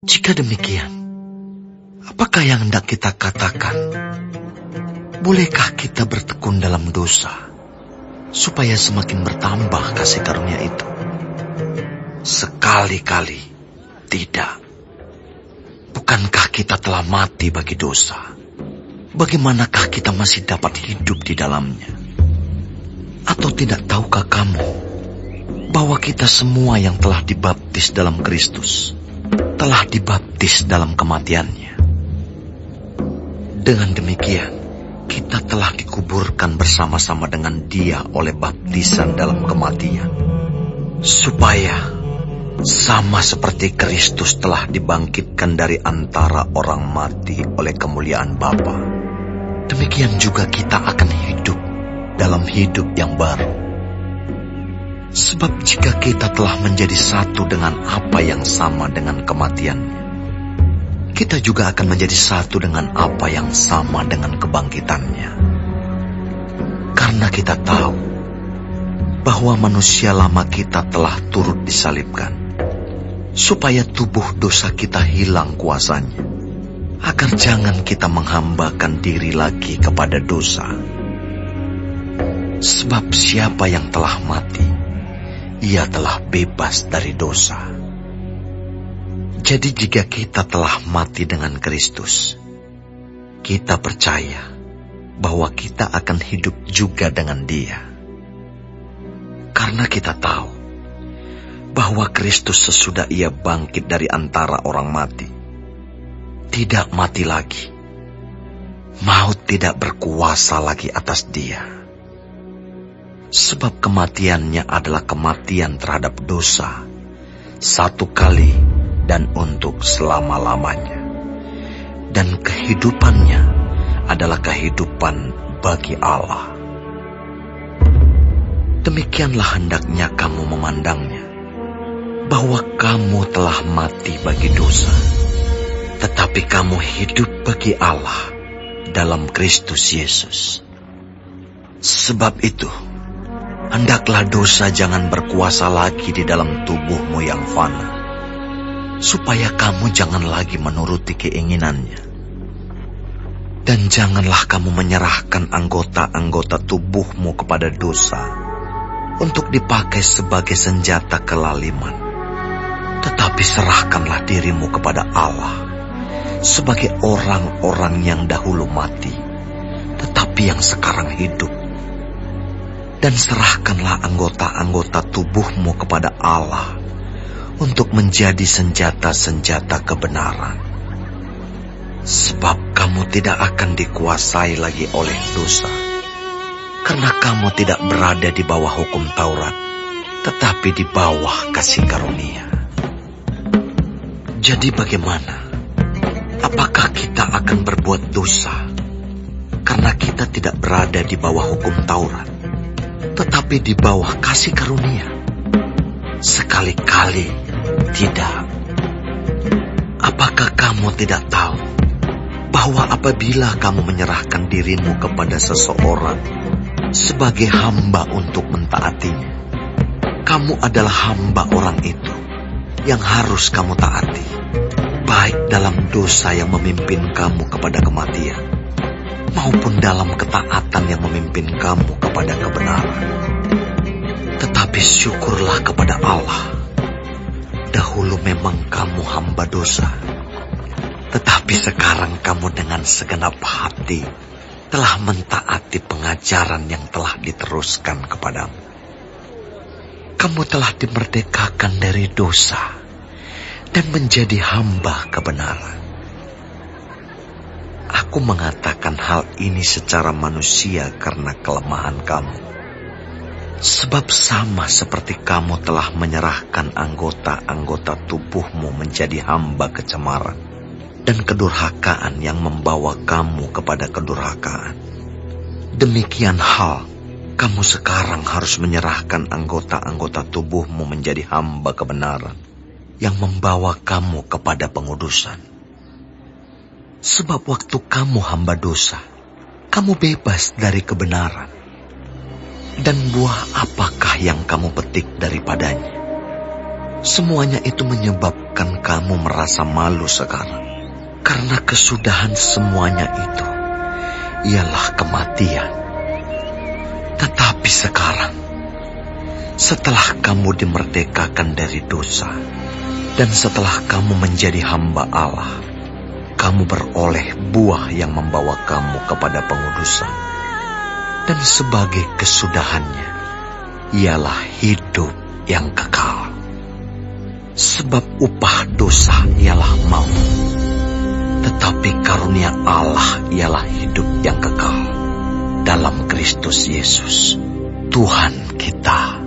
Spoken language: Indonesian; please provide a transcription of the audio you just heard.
Jika demikian, apakah yang hendak kita katakan? Bolehkah kita bertekun dalam dosa, supaya semakin bertambah kasih karunia itu? Sekali-kali tidak. Bukankah kita telah mati bagi dosa? Bagaimanakah kita masih dapat hidup di dalamnya? Atau tidak tahukah kamu bahwa kita semua yang telah dibaptis dalam Kristus telah dibaptis dalam kematiannya? Dengan demikian, kita telah dikuburkan bersama-sama dengan Dia oleh baptisan dalam kematian, supaya sama seperti Kristus telah dibangkitkan dari antara orang mati oleh kemuliaan Bapa, demikian juga kita akan hidup dalam hidup yang baru. Sebab jika kita telah menjadi satu dengan apa yang sama dengan kematiannya, kita juga akan menjadi satu dengan apa yang sama dengan kebangkitannya. Karena kita tahu bahwa manusia lama kita telah turut disalibkan, supaya tubuh dosa kita hilang kuasanya, agar jangan kita menghambakan diri lagi kepada dosa. Sebab siapa yang telah mati, ia telah bebas dari dosa. Jadi jika kita telah mati dengan Kristus, kita percaya bahwa kita akan hidup juga dengan Dia. Karena kita tahu bahwa Kristus sesudah Ia bangkit dari antara orang mati, tidak mati lagi. Maut tidak berkuasa lagi atas Dia. Sebab kematiannya adalah kematian terhadap dosa, satu kali dan untuk selama-lamanya. Dan kehidupannya adalah kehidupan bagi Allah. Demikianlah hendaknya kamu memandangnya, bahwa kamu telah mati bagi dosa, tetapi kamu hidup bagi Allah dalam Kristus Yesus. Sebab itu, hendaklah dosa jangan berkuasa lagi di dalam tubuhmu yang fana, supaya kamu jangan lagi menuruti keinginannya. Dan janganlah kamu menyerahkan anggota-anggota tubuhmu kepada dosa untuk dipakai sebagai senjata kelaliman. Tetapi serahkanlah dirimu kepada Allah sebagai orang-orang yang dahulu mati, tetapi yang sekarang hidup. Dan serahkanlah anggota-anggota tubuhmu kepada Allah untuk menjadi senjata-senjata kebenaran. Sebab kamu tidak akan dikuasai lagi oleh dosa, karena kamu tidak berada di bawah hukum Taurat, tetapi di bawah kasih karunia. Jadi bagaimana? Apakah kita akan berbuat dosa karena kita tidak berada di bawah hukum Taurat, tetapi di bawah kasih karunia? Sekali-kali tidak. Apakah kamu tidak tahu bahwa apabila kamu menyerahkan dirimu kepada seseorang sebagai hamba untuk mentaatinya, kamu adalah hamba orang itu yang harus kamu taati, baik dalam dosa yang memimpin kamu kepada kematian, maupun dalam ketaatan yang memimpin kamu kepada kebenaran. Tetapi syukurlah kepada Allah, dahulu memang kamu hamba dosa, tetapi sekarang kamu dengan segenap hati telah mentaati pengajaran yang telah diteruskan kepadamu. Kamu telah dimerdekakan dari dosa dan menjadi hamba kebenaran. Aku mengatakan hal ini secara manusia karena kelemahan kamu. Sebab sama seperti kamu telah menyerahkan anggota-anggota tubuhmu menjadi hamba kecemaran dan kedurhakaan yang membawa kamu kepada kedurhakaan, demikian hal kamu sekarang harus menyerahkan anggota-anggota tubuhmu menjadi hamba kebenaran yang membawa kamu kepada pengudusan. Sebab waktu kamu hamba dosa, kamu bebas dari kebenaran. Dan buah apakah yang kamu petik daripadanya? Semuanya itu menyebabkan kamu merasa malu sekarang. Karena kesudahan semuanya itu ialah kematian. Tetapi sekarang, setelah kamu dimerdekakan dari dosa, dan setelah kamu menjadi hamba Allah, kamu beroleh buah yang membawa kamu kepada pengudusan. Dan sebagai kesudahannya, ialah hidup yang kekal. Sebab upah dosa ialah maut, tetapi karunia Allah ialah hidup yang kekal dalam Kristus Yesus, Tuhan kita.